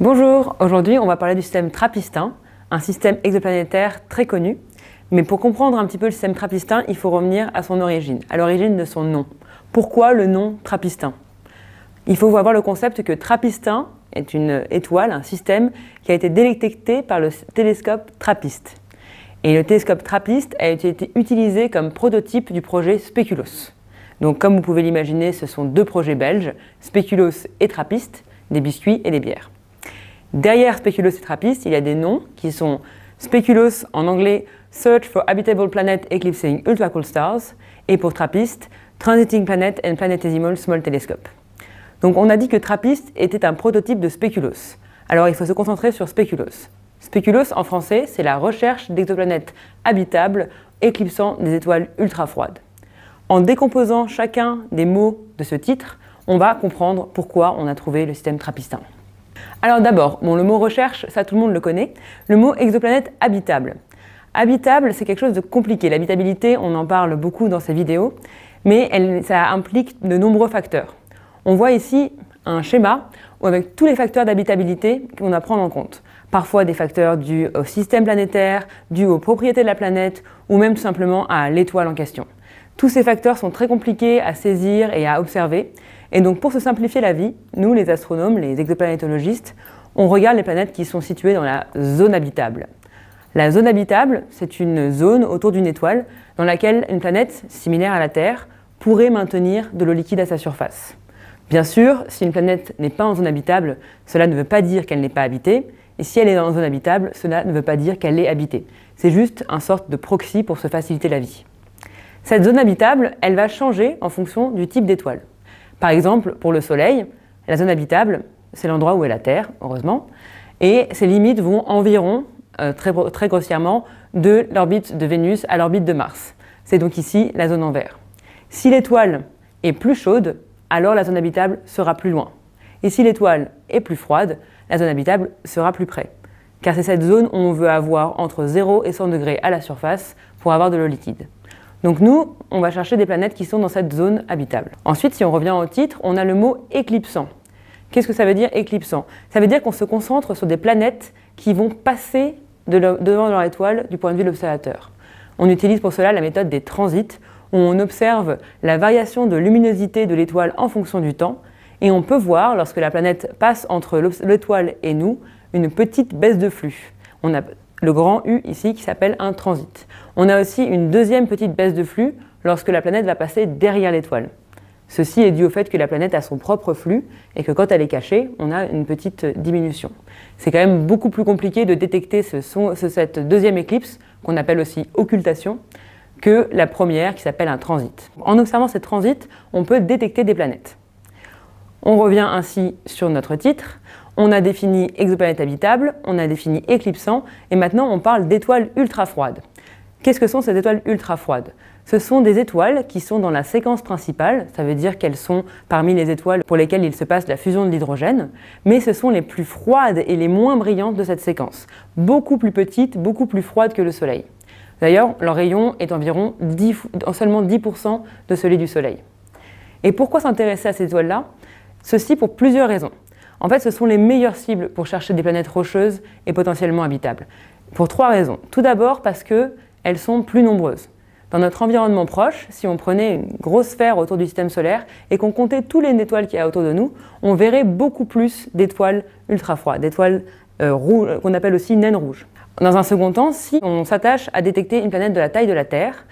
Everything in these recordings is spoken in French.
Bonjour, aujourd'hui on va parler du système trappistin, un système exoplanétaire très connu. Mais pour comprendre un petit peu le système trappistin, il faut revenir à son origine, à l'origine de son nom. Pourquoi le nom trappistin? Il faut avoir le concept que trappistin est une étoile, un système qui a été détecté par le télescope TRAPPIST. Et le télescope TRAPPIST a été utilisé comme prototype du projet Speculoos. Donc comme vous pouvez l'imaginer, ce sont deux projets belges, Speculoos et TRAPPIST, des biscuits et des bières. Derrière Speculoos et TRAPPIST, il y a des noms qui sont Speculoos en anglais Search for Habitable Planet Eclipsing Ultra-Cool Stars et pour TRAPPIST Transiting Planet and Planetesimal Small Telescope. Donc on a dit que TRAPPIST était un prototype de Speculoos. Alors il faut se concentrer sur Speculoos. Speculoos en français, c'est la recherche d'exoplanètes habitables éclipsant des étoiles ultra froides. En décomposant chacun des mots de ce titre, on va comprendre pourquoi on a trouvé le système trappistin. Alors d'abord, le mot recherche, ça tout le monde le connaît. Le mot exoplanète habitable. Habitable, c'est quelque chose de compliqué. L'habitabilité, on en parle beaucoup dans ces vidéos, mais ça implique de nombreux facteurs. On voit ici un schéma avec tous les facteurs d'habitabilité qu'on a à prendre en compte. Parfois des facteurs dus au système planétaire, dus aux propriétés de la planète, ou même tout simplement à l'étoile en question. Tous ces facteurs sont très compliqués à saisir et à observer. Et donc pour se simplifier la vie, nous les astronomes, les exoplanétologistes, on regarde les planètes qui sont situées dans la zone habitable. La zone habitable, c'est une zone autour d'une étoile dans laquelle une planète, similaire à la Terre, pourrait maintenir de l'eau liquide à sa surface. Bien sûr, si une planète n'est pas en zone habitable, cela ne veut pas dire qu'elle n'est pas habitée, et si elle est en zone habitable, cela ne veut pas dire qu'elle est habitée. C'est juste une sorte de proxy pour se faciliter la vie. Cette zone habitable, elle va changer en fonction du type d'étoile. Par exemple, pour le Soleil, la zone habitable, c'est l'endroit où est la Terre, heureusement, et ses limites vont environ, très grossièrement, de l'orbite de Vénus à l'orbite de Mars. C'est donc ici la zone en vert. Si l'étoile est plus chaude, alors la zone habitable sera plus loin. Et si l'étoile est plus froide, la zone habitable sera plus près. Car c'est cette zone où on veut avoir entre 0 et 100 degrés à la surface pour avoir de l'eau liquide. Donc nous, on va chercher des planètes qui sont dans cette zone habitable. Ensuite, si on revient au titre, on a le mot éclipsant. Qu'est-ce que ça veut dire éclipsant? Ça veut dire qu'on se concentre sur des planètes qui vont passer devant leur étoile du point de vue de l'observateur. On utilise pour cela la méthode des transits, où on observe la variation de luminosité de l'étoile en fonction du temps, et on peut voir, lorsque la planète passe entre l'étoile et nous, une petite baisse de flux. On a le grand U ici qui s'appelle un transit. On a aussi une deuxième petite baisse de flux lorsque la planète va passer derrière l'étoile. Ceci est dû au fait que la planète a son propre flux et que quand elle est cachée, on a une petite diminution. C'est quand même beaucoup plus compliqué de détecter cette deuxième éclipse, qu'on appelle aussi occultation, que la première qui s'appelle un transit. En observant ces transits, on peut détecter des planètes. On revient ainsi sur notre titre. On a défini exoplanète habitable, on a défini éclipsant, et maintenant on parle d'étoiles ultra froides. Qu'est-ce que sont ces étoiles ultra froides? Ce sont des étoiles qui sont dans la séquence principale, ça veut dire qu'elles sont parmi les étoiles pour lesquelles il se passe la fusion de l'hydrogène, mais ce sont les plus froides et les moins brillantes de cette séquence, beaucoup plus petites, beaucoup plus froides que le Soleil. D'ailleurs, leur rayon est environ seulement 10% de celui du Soleil. Et pourquoi s'intéresser à ces étoiles-là? Ceci pour plusieurs raisons. En fait, ce sont les meilleures cibles pour chercher des planètes rocheuses et potentiellement habitables. Pour trois raisons. Tout d'abord parce qu'elles sont plus nombreuses. Dans notre environnement proche, si on prenait une grosse sphère autour du système solaire et qu'on comptait toutes les étoiles qu'il y a autour de nous, on verrait beaucoup plus d'étoiles ultra froides, d'étoiles rouges, qu'on appelle aussi naines rouges. Dans un second temps, si on s'attache à détecter une planète de la taille de la Terre,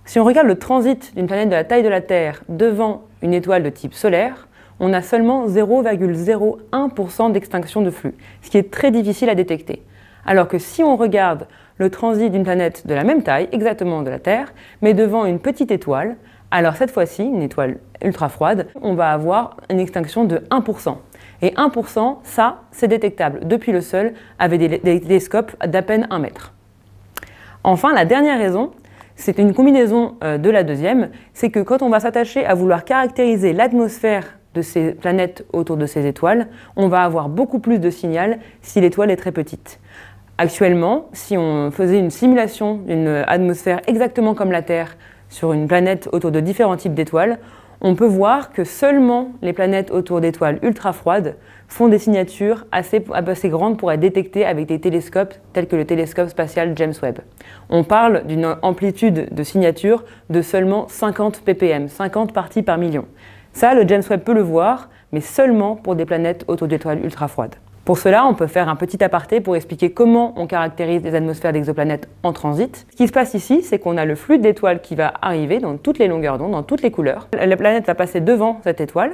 si on regarde le transit d'une planète de la taille de la Terre devant une étoile de type solaire, on a seulement 0,01% d'extinction de flux, ce qui est très difficile à détecter. Alors que si on regarde le transit d'une planète de la même taille, exactement de la Terre, mais devant une petite étoile, alors cette fois-ci, une étoile ultra froide, on va avoir une extinction de 1%. Et 1%, ça, c'est détectable depuis le sol avec des télescopes d'à peine 1 mètre. Enfin, la dernière raison, c'est une combinaison de la deuxième, c'est que quand on va s'attacher à vouloir caractériser l'atmosphère de ces planètes autour de ces étoiles, on va avoir beaucoup plus de signal si l'étoile est très petite. Actuellement, si on faisait une simulation d'une atmosphère exactement comme la Terre sur une planète autour de différents types d'étoiles, on peut voir que seulement les planètes autour d'étoiles ultra froides font des signatures assez grandes pour être détectées avec des télescopes tels que le télescope spatial James Webb. On parle d'une amplitude de signature de seulement 50 ppm, 50 parties par million. Ça, le James Webb peut le voir, mais seulement pour des planètes autour d'étoiles ultra froides. Pour cela, on peut faire un petit aparté pour expliquer comment on caractérise les atmosphères d'exoplanètes en transit. Ce qui se passe ici, c'est qu'on a le flux d'étoiles qui va arriver dans toutes les longueurs d'onde, dans toutes les couleurs. La planète va passer devant cette étoile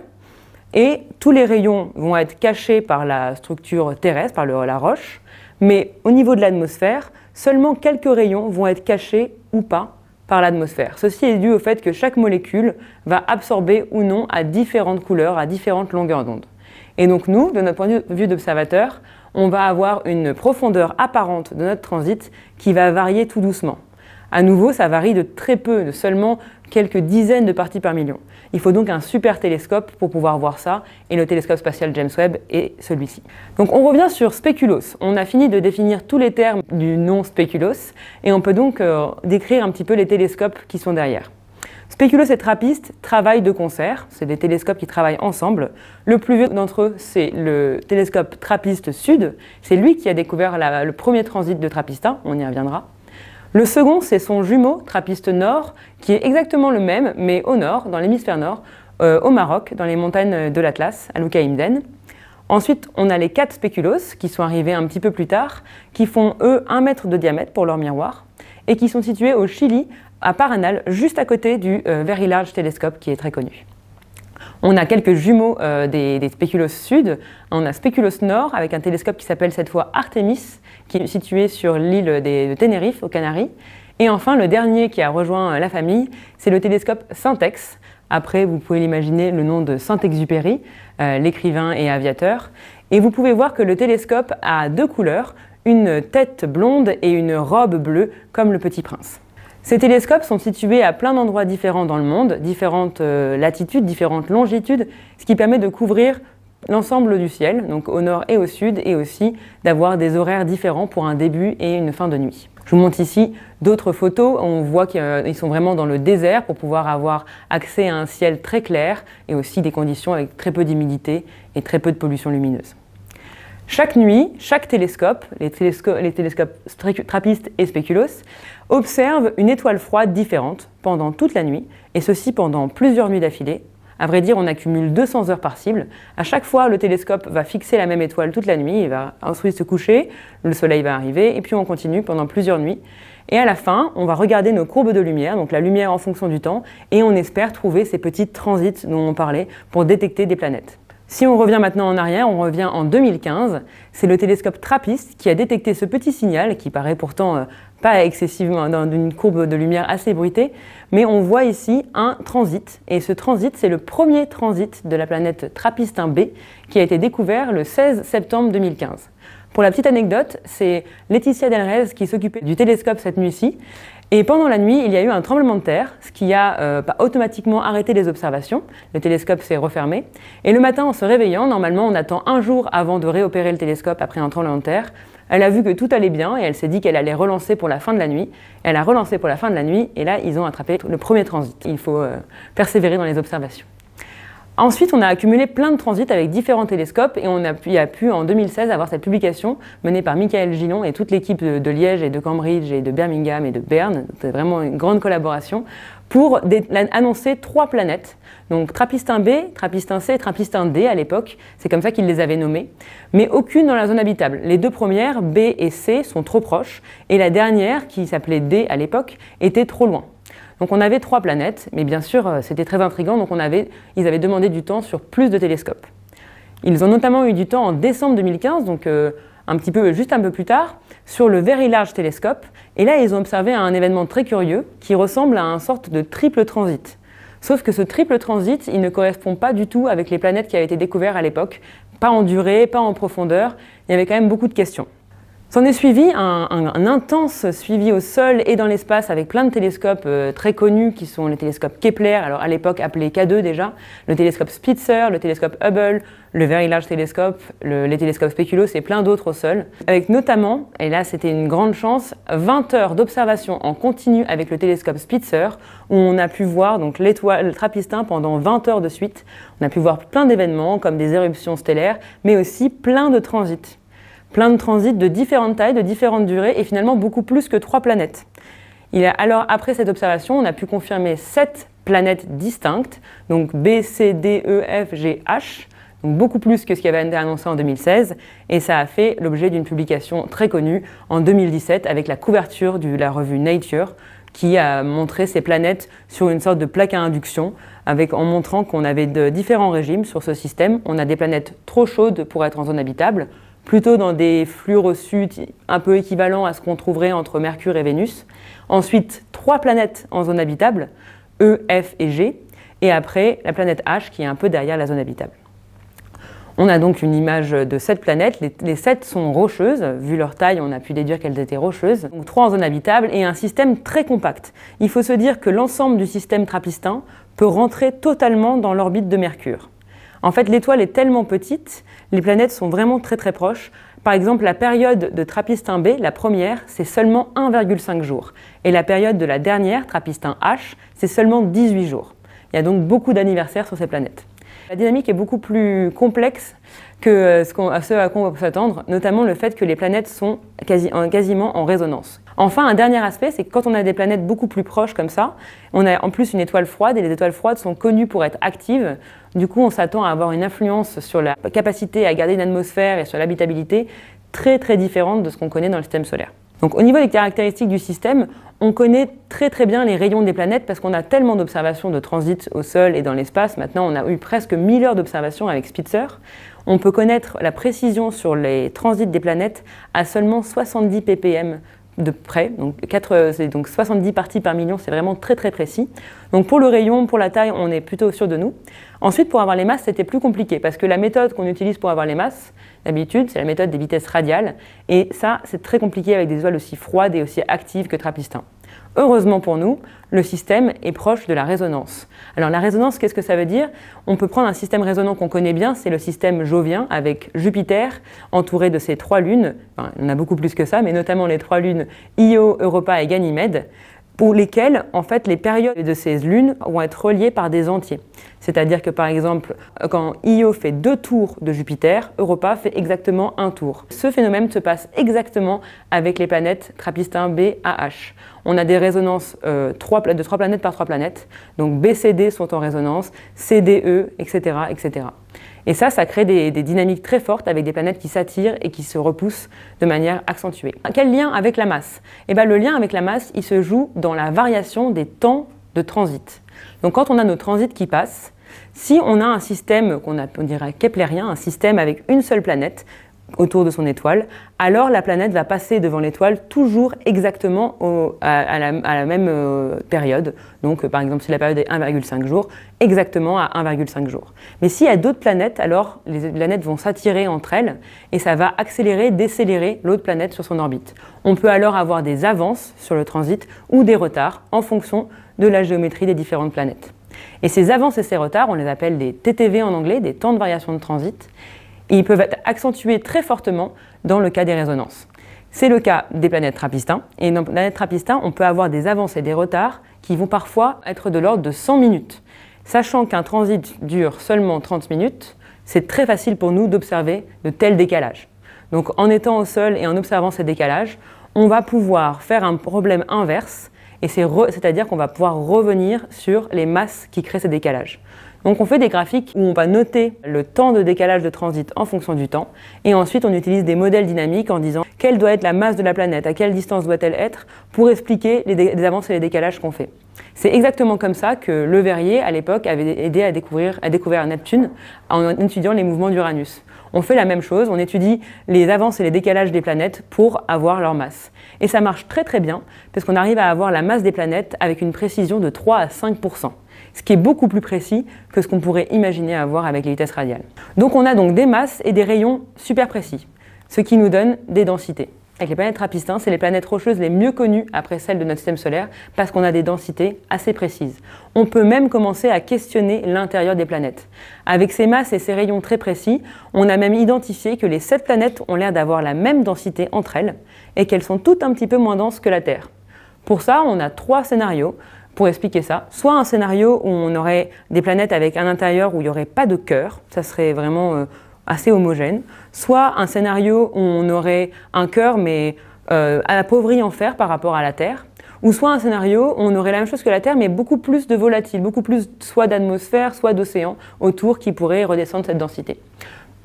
et tous les rayons vont être cachés par la structure terrestre, par la roche, mais au niveau de l'atmosphère, seulement quelques rayons vont être cachés ou pas par l'atmosphère. Ceci est dû au fait que chaque molécule va absorber ou non à différentes couleurs, à différentes longueurs d'onde. Et donc nous, de notre point de vue d'observateur, on va avoir une profondeur apparente de notre transit qui va varier tout doucement. À nouveau, ça varie de très peu, de seulement quelques dizaines de parties par million. Il faut donc un super télescope pour pouvoir voir ça, et le télescope spatial James Webb est celui-ci. Donc on revient sur spéculoos. On a fini de définir tous les termes du nom spéculoos, et on peut donc décrire un petit peu les télescopes qui sont derrière. Spéculoos et TRAPPIST travaillent de concert, c'est des télescopes qui travaillent ensemble. Le plus vieux d'entre eux, c'est le télescope TRAPPIST Sud, c'est lui qui a découvert le premier transit de TRAPPIST-1, on y reviendra. Le second, c'est son jumeau, TRAPPIST Nord, qui est exactement le même, mais au nord, dans l'hémisphère nord, au Maroc, dans les montagnes de l'Atlas, à Louka-Imden. Ensuite, on a les 4 spéculoos, qui sont arrivés un petit peu plus tard, qui font, eux, 1 mètre de diamètre pour leur miroir, et qui sont situés au Chili, à Paranal, juste à côté du Very Large Telescope, qui est très connu. On a quelques jumeaux des spéculoos sud. On a spéculoos nord, avec un télescope qui s'appelle cette fois Artemis, qui est situé sur l'île de Tenerife, aux Canaries. Et enfin, le dernier qui a rejoint la famille, c'est le télescope Syntex. Après, vous pouvez l'imaginer, le nom de Saint-Exupéry, l'écrivain et aviateur. Et vous pouvez voir que le télescope a 2 couleurs, une tête blonde et une robe bleue, comme le Petit Prince. Ces télescopes sont situés à plein d'endroits différents dans le monde, différentes latitudes, différentes longitudes, ce qui permet de couvrir l'ensemble du ciel, donc au nord et au sud, et aussi d'avoir des horaires différents pour un début et une fin de nuit. Je vous montre ici d'autres photos, on voit qu'ils sont vraiment dans le désert pour pouvoir avoir accès à un ciel très clair et aussi des conditions avec très peu d'humidité et très peu de pollution lumineuse. Chaque nuit, chaque télescope, les télescopes TRAPPIST et spéculoos, observe une étoile froide différente pendant toute la nuit, et ceci pendant plusieurs nuits d'affilée. À vrai dire, on accumule 200 heures par cible. À chaque fois, le télescope va fixer la même étoile toute la nuit, il va ensuite se coucher, le soleil va arriver, et puis on continue pendant plusieurs nuits. Et à la fin, on va regarder nos courbes de lumière, donc la lumière en fonction du temps, et on espère trouver ces petits transits dont on parlait pour détecter des planètes. Si on revient maintenant en arrière, on revient en 2015, c'est le télescope TRAPPIST qui a détecté ce petit signal qui paraît pourtant pas excessivement dans une courbe de lumière assez bruitée, mais on voit ici un transit, et ce transit, c'est le premier transit de la planète TRAPPIST-1b qui a été découvert le 16 septembre 2015. Pour la petite anecdote, c'est Laetitia Delrez qui s'occupait du télescope cette nuit-ci, et pendant la nuit, il y a eu un tremblement de terre, ce qui a automatiquement arrêté les observations. Le télescope s'est refermé. Et le matin, en se réveillant, normalement, on attend un jour avant de réopérer le télescope après un tremblement de terre. Elle a vu que tout allait bien et elle s'est dit qu'elle allait relancer pour la fin de la nuit. Elle a relancé pour la fin de la nuit et là, ils ont attrapé le premier transit. Il faut persévérer dans les observations. Ensuite, on a accumulé plein de transits avec différents télescopes et on a pu en 2016 avoir cette publication menée par Michael Gillon et toute l'équipe de Liège et de Cambridge et de Birmingham et de Berne. C'était vraiment une grande collaboration pour annoncer 3 planètes. Donc TRAPPIST-1b, TRAPPIST-1c et TRAPPIST-1d à l'époque, c'est comme ça qu'ils les avaient nommées, mais aucune dans la zone habitable. Les 2 premières, B et C, sont trop proches et la dernière, qui s'appelait D à l'époque, était trop loin. Donc on avait 3 planètes, mais bien sûr c'était très intriguant, donc ils avaient demandé du temps sur plus de télescopes. Ils ont notamment eu du temps en décembre 2015, donc juste un peu plus tard, sur le Very Large Telescope, et là ils ont observé un événement très curieux qui ressemble à une sorte de triple transit. Sauf que ce triple transit, il ne correspond pas du tout avec les planètes qui avaient été découvertes à l'époque, pas en durée, pas en profondeur, il y avait quand même beaucoup de questions. S'en est suivi un intense suivi au sol et dans l'espace avec plein de télescopes très connus qui sont les télescopes Kepler, alors à l'époque appelé K2 déjà, le télescope Spitzer, le télescope Hubble, le Very Large Telescope, les télescopes Speculoos et plein d'autres au sol. Avec notamment, et là c'était une grande chance, 20 heures d'observation en continu avec le télescope Spitzer où on a pu voir donc l'étoile Trappistin pendant 20 heures de suite. On a pu voir plein d'événements comme des éruptions stellaires mais aussi plein de transits. Plein de transits de différentes tailles, de différentes durées et finalement beaucoup plus que 3 planètes. Alors après cette observation, on a pu confirmer 7 planètes distinctes, donc B, C, D, E, F, G, H, donc beaucoup plus que ce qui avait été annoncé en 2016 et ça a fait l'objet d'une publication très connue en 2017 avec la couverture de la revue Nature qui a montré ces planètes sur une sorte de plaque à induction en montrant qu'on avait de différents régimes sur ce système. On a des planètes trop chaudes pour être en zone habitable, plutôt dans des flux reçus un peu équivalents à ce qu'on trouverait entre Mercure et Vénus. Ensuite, 3 planètes en zone habitable, E, F et G. Et après, la planète H qui est un peu derrière la zone habitable. On a donc une image de 7 planètes. Les 7 sont rocheuses. Vu leur taille, on a pu déduire qu'elles étaient rocheuses. Donc 3 en zone habitable et un système très compact. Il faut se dire que l'ensemble du système Trappistin peut rentrer totalement dans l'orbite de Mercure. En fait, l'étoile est tellement petite, les planètes sont vraiment très très proches. Par exemple, la période de Trappistin B, la première, c'est seulement 1,5 jours. Et la période de la dernière, Trappistin H, c'est seulement 18 jours. Il y a donc beaucoup d'anniversaires sur ces planètes. La dynamique est beaucoup plus complexe que ce à quoi on peut s'attendre, notamment le fait que les planètes sont quasiment en résonance. Enfin, un dernier aspect, c'est que quand on a des planètes beaucoup plus proches comme ça, on a en plus une étoile froide, et les étoiles froides sont connues pour être actives. Du coup, on s'attend à avoir une influence sur la capacité à garder une atmosphère et sur l'habitabilité très très différente de ce qu'on connaît dans le système solaire. Donc au niveau des caractéristiques du système, on connaît très très bien les rayons des planètes parce qu'on a tellement d'observations de transit au sol et dans l'espace. Maintenant, on a eu presque 1000 heures d'observation avec Spitzer. On peut connaître la précision sur les transits des planètes à seulement 70 ppm de près, c'est donc 70 parties par million, c'est vraiment très très précis. Donc pour le rayon, pour la taille, on est plutôt sûr de nous. Ensuite, pour avoir les masses, c'était plus compliqué parce que la méthode qu'on utilise pour avoir les masses, d'habitude, c'est la méthode des vitesses radiales et ça, c'est très compliqué avec des étoiles aussi froides et aussi actives que Trappistin. Heureusement pour nous, le système est proche de la résonance. Alors la résonance, qu'est-ce que ça veut dire? On peut prendre un système résonant qu'on connaît bien, c'est le système jovien avec Jupiter entouré de ses 3 lunes, enfin, il y en a beaucoup plus que ça, mais notamment les 3 lunes Io, Europa et Ganymède, pour lesquelles, en fait, les périodes de ces lunes vont être reliées par des entiers. C'est-à-dire que, par exemple, quand Io fait 2 tours de Jupiter, Europa fait exactement 1 tour. Ce phénomène se passe exactement avec les planètes Trappistin B à H. On a des résonances de 3 planètes par 3 planètes, donc B, C, D sont en résonance, C, D, E, etc., etc. Et ça crée des dynamiques très fortes avec des planètes qui s'attirent et qui se repoussent de manière accentuée. Quel lien avec la masse? Eh bien, le lien avec la masse, il se joue dans la variation des temps de transit. Donc quand on a nos transits qui passent, si on a un système on dirait keplérien, un système avec une seule planète autour de son étoile, alors la planète va passer devant l'étoile toujours exactement à la même période. Donc par exemple si la période est 1,5 jours, exactement à 1,5 jours. Mais s'il y a d'autres planètes, alors les planètes vont s'attirer entre elles et ça va accélérer, décélérer l'autre planète sur son orbite. On peut alors avoir des avances sur le transit ou des retards en fonction de la géométrie des différentes planètes. Et ces avances et ces retards, on les appelle des TTV en anglais, des temps de variation de transit. Et ils peuvent être accentués très fortement dans le cas des résonances. C'est le cas des planètes Trappistin. Et dans les planètes Trappistin, on peut avoir des avances et des retards qui vont parfois être de l'ordre de 100 minutes. Sachant qu'un transit dure seulement 30 minutes, c'est très facile pour nous d'observer de tels décalages. Donc en étant au sol et en observant ces décalages, on va pouvoir faire un problème inverse, c'est-à-dire qu'on va pouvoir revenir sur les masses qui créent ces décalages. Donc on fait des graphiques où on va noter le temps de décalage de transit en fonction du temps et ensuite on utilise des modèles dynamiques en disant quelle doit être la masse de la planète, à quelle distance doit-elle être pour expliquer les avances et les décalages qu'on fait. C'est exactement comme ça que Le Verrier à l'époque avait aidé à découvrir Neptune en étudiant les mouvements d'Uranus. On fait la même chose, on étudie les avances et les décalages des planètes pour avoir leur masse. Et ça marche très très bien parce qu'on arrive à avoir la masse des planètes avec une précision de 3 à 5%. Ce qui est beaucoup plus précis que ce qu'on pourrait imaginer avoir avec les vitesses radiales. Donc on a donc des masses et des rayons super précis, ce qui nous donne des densités. avec les planètes trappistins, c'est les planètes rocheuses les mieux connues après celles de notre système solaire parce qu'on a des densités assez précises. On peut même commencer à questionner l'intérieur des planètes. Avec ces masses et ces rayons très précis, on a même identifié que les 7 planètes ont l'air d'avoir la même densité entre elles et qu'elles sont toutes un petit peu moins denses que la Terre. Pour ça, on a 3 scénarios pour expliquer ça. Soit un scénario où on aurait des planètes avec un intérieur où il n'y aurait pas de cœur, ça serait vraiment assez homogène, soit un scénario où on aurait un cœur mais appauvri en fer par rapport à la Terre, ou soit un scénario où on aurait la même chose que la Terre mais beaucoup plus de volatiles, beaucoup plus soit d'atmosphère, soit d'océan autour qui pourraient redescendre cette densité.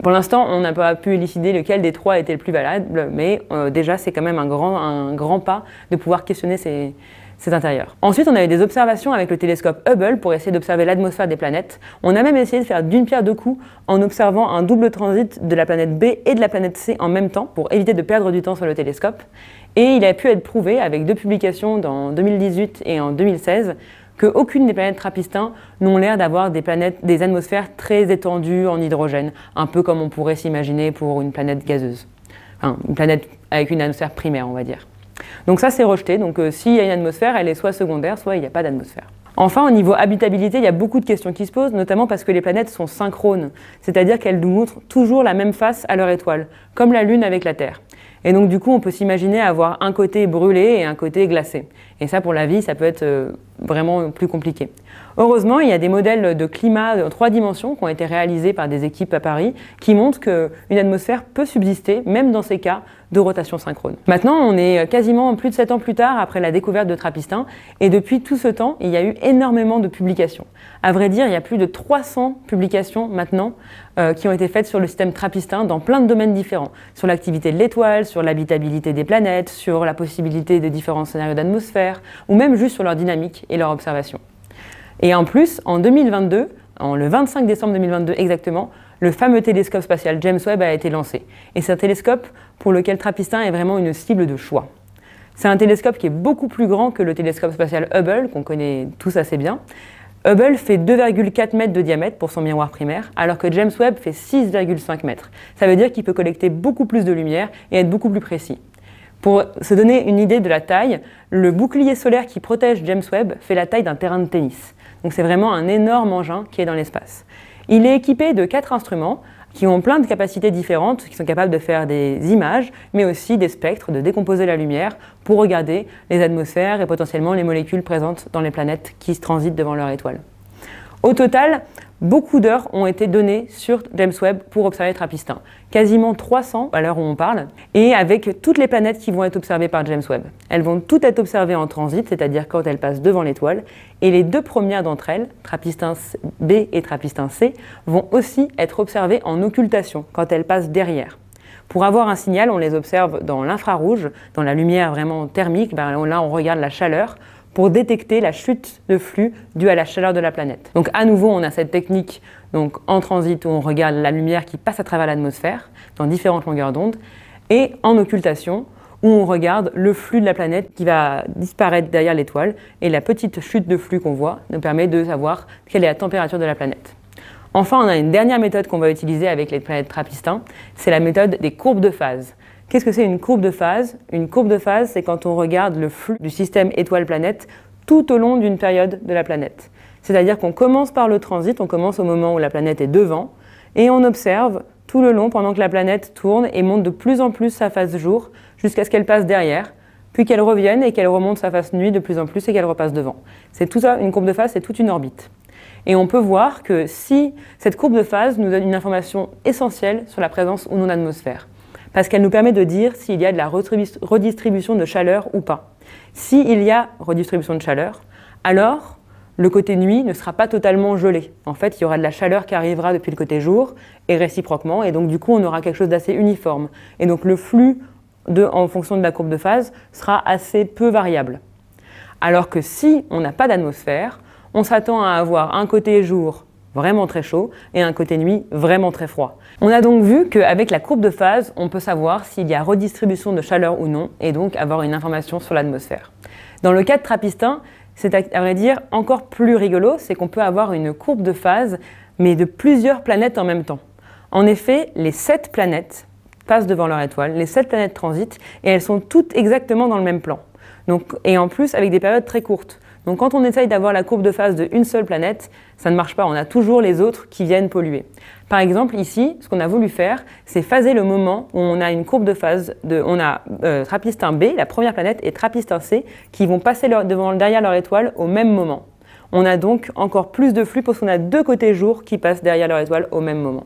Pour l'instant, on n'a pas pu élucider lequel des 3 était le plus valable, mais déjà c'est quand même un grand pas de pouvoir questionner cet intérieur. Ensuite, on a eu des observations avec le télescope Hubble pour essayer d'observer l'atmosphère des planètes. On a même essayé de faire d'une pierre deux coups en observant un double transit de la planète B et de la planète C en même temps pour éviter de perdre du temps sur le télescope. Et il a pu être prouvé avec 2 publications en 2018 et en 2016 qu'aucune des planètes trappistins n'ont l'air d'avoir des atmosphères très étendues en hydrogène, un peu comme on pourrait s'imaginer pour une planète gazeuse. Enfin, une planète avec une atmosphère primaire, on va dire. Donc ça, c'est rejeté. Donc s'il y a une atmosphère, elle est soit secondaire, soit il n'y a pas d'atmosphère. Enfin, au niveau habitabilité, il y a beaucoup de questions qui se posent, notamment parce que les planètes sont synchrones, c'est-à-dire qu'elles nous montrent toujours la même face à leur étoile, comme la Lune avec la Terre. Et donc du coup, on peut s'imaginer avoir un côté brûlé et un côté glacé. Et ça, pour la vie, ça peut être vraiment plus compliqué. Heureusement, il y a des modèles de climat en 3 dimensions qui ont été réalisés par des équipes à Paris qui montrent qu'une atmosphère peut subsister, même dans ces cas de rotation synchrone. Maintenant, on est quasiment plus de 7 ans plus tard après la découverte de Trappistin, et depuis tout ce temps, il y a eu énormément de publications. À vrai dire, il y a plus de 300 publications maintenant qui ont été faites sur le système Trappistin dans plein de domaines différents, sur l'activité de l'étoile, sur l'habitabilité des planètes, sur la possibilité de différents scénarios d'atmosphère, ou même juste sur leur dynamique et leur observation. Et en plus, en 2022, le 25 décembre 2022 exactement, le fameux télescope spatial James Webb a été lancé. Et c'est un télescope pour lequel Trappistin est vraiment une cible de choix. C'est un télescope qui est beaucoup plus grand que le télescope spatial Hubble, qu'on connaît tous assez bien. Hubble fait 2,4 mètres de diamètre pour son miroir primaire, alors que James Webb fait 6,5 mètres. Ça veut dire qu'il peut collecter beaucoup plus de lumière et être beaucoup plus précis. Pour se donner une idée de la taille, le bouclier solaire qui protège James Webb fait la taille d'un terrain de tennis. Donc c'est vraiment un énorme engin qui est dans l'espace. Il est équipé de 4 instruments qui ont plein de capacités différentes, qui sont capables de faire des images, mais aussi des spectres, de décomposer la lumière pour regarder les atmosphères et potentiellement les molécules présentes dans les planètes qui transitent devant leur étoile. Au total, beaucoup d'heures ont été données sur James Webb pour observer Trappistin. Quasiment 300 à l'heure où on parle, et avec toutes les planètes qui vont être observées par James Webb. Elles vont toutes être observées en transit, c'est-à-dire quand elles passent devant l'étoile, et les 2 premières d'entre elles, Trappistin B et Trappistin C, vont aussi être observées en occultation, quand elles passent derrière. Pour avoir un signal, on les observe dans l'infrarouge, dans la lumière vraiment thermique, là on regarde la chaleur, pour détecter la chute de flux due à la chaleur de la planète. Donc à nouveau, on a cette technique donc, en transit où on regarde la lumière qui passe à travers l'atmosphère dans différentes longueurs d'onde, et en occultation où on regarde le flux de la planète qui va disparaître derrière l'étoile, et la petite chute de flux qu'on voit nous permet de savoir quelle est la température de la planète. Enfin, on a une dernière méthode qu'on va utiliser avec les planètes Trappistin, c'est la méthode des courbes de phase. Qu'est-ce que c'est une courbe de phase? Une courbe de phase, c'est quand on regarde le flux du système étoile-planète tout au long d'une période de la planète. C'est-à-dire qu'on commence par le transit, on commence au moment où la planète est devant, et on observe tout le long pendant que la planète tourne et monte de plus en plus sa phase jour, jusqu'à ce qu'elle passe derrière, puis qu'elle revienne et qu'elle remonte sa phase nuit de plus en plus et qu'elle repasse devant. C'est tout ça, une courbe de phase, c'est toute une orbite. Et on peut voir que si cette courbe de phase nous donne une information essentielle sur la présence ou non d'atmosphère, parce qu'elle nous permet de dire s'il y a de la redistribution de chaleur ou pas. S'il y a redistribution de chaleur, alors le côté nuit ne sera pas totalement gelé. En fait, il y aura de la chaleur qui arrivera depuis le côté jour, et réciproquement, et donc du coup, on aura quelque chose d'assez uniforme. Et donc le flux en fonction de la courbe de phase sera assez peu variable. Alors que si on n'a pas d'atmosphère, on s'attend à avoir un côté jour vraiment très chaud et un côté nuit vraiment très froid. On a donc vu qu'avec la courbe de phase, on peut savoir s'il y a redistribution de chaleur ou non, et donc avoir une information sur l'atmosphère. Dans le cas de Trappistin, c'est à vrai dire encore plus rigolo, c'est qu'on peut avoir une courbe de phase, mais de plusieurs planètes en même temps. En effet, les 7 planètes passent devant leur étoile, les 7 planètes transitent et elles sont toutes exactement dans le même plan. Et en plus avec des périodes très courtes. Donc quand on essaye d'avoir la courbe de phase d'une seule planète, ça ne marche pas, on a toujours les autres qui viennent polluer. Par exemple ici, ce qu'on a voulu faire, c'est phaser le moment où on a une courbe de phase, on a Trappistin B, la première planète, et Trappistin C, qui vont passer derrière leur étoile au même moment. On a donc encore plus de flux parce qu'on a 2 côtés jour qui passent derrière leur étoile au même moment.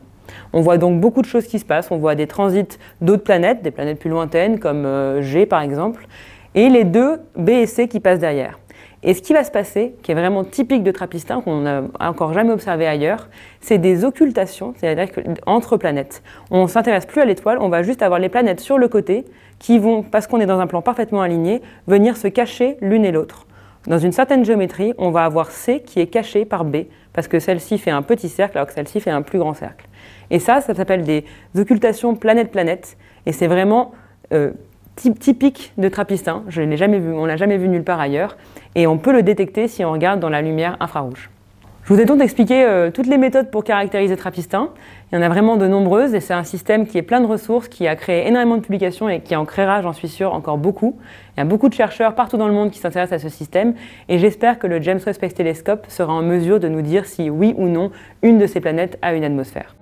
On voit donc beaucoup de choses qui se passent, on voit des transits d'autres planètes, des planètes plus lointaines comme G par exemple, et les 2 B et C qui passent derrière. Et ce qui va se passer, qui est vraiment typique de Trappistin, qu'on n'a encore jamais observé ailleurs, c'est des occultations, c'est-à-dire entre planètes. On ne s'intéresse plus à l'étoile, on va juste avoir les planètes sur le côté qui vont, parce qu'on est dans un plan parfaitement aligné, venir se cacher l'une et l'autre. Dans une certaine géométrie, on va avoir C qui est caché par B, parce que celle-ci fait un petit cercle alors que celle-ci fait un plus grand cercle. Et ça s'appelle des occultations planète-planète, et c'est vraiment typique de Trappistin, je ne l'ai jamais vu, on ne l'a jamais vu nulle part ailleurs, et on peut le détecter si on regarde dans la lumière infrarouge. Je vous ai donc expliqué toutes les méthodes pour caractériser Trappistin. Il y en a vraiment de nombreuses et c'est un système qui est plein de ressources, qui a créé énormément de publications et qui en créera, j'en suis sûre, encore beaucoup. Il y a beaucoup de chercheurs partout dans le monde qui s'intéressent à ce système et j'espère que le James Webb Space Telescope sera en mesure de nous dire si oui ou non une de ces planètes a une atmosphère.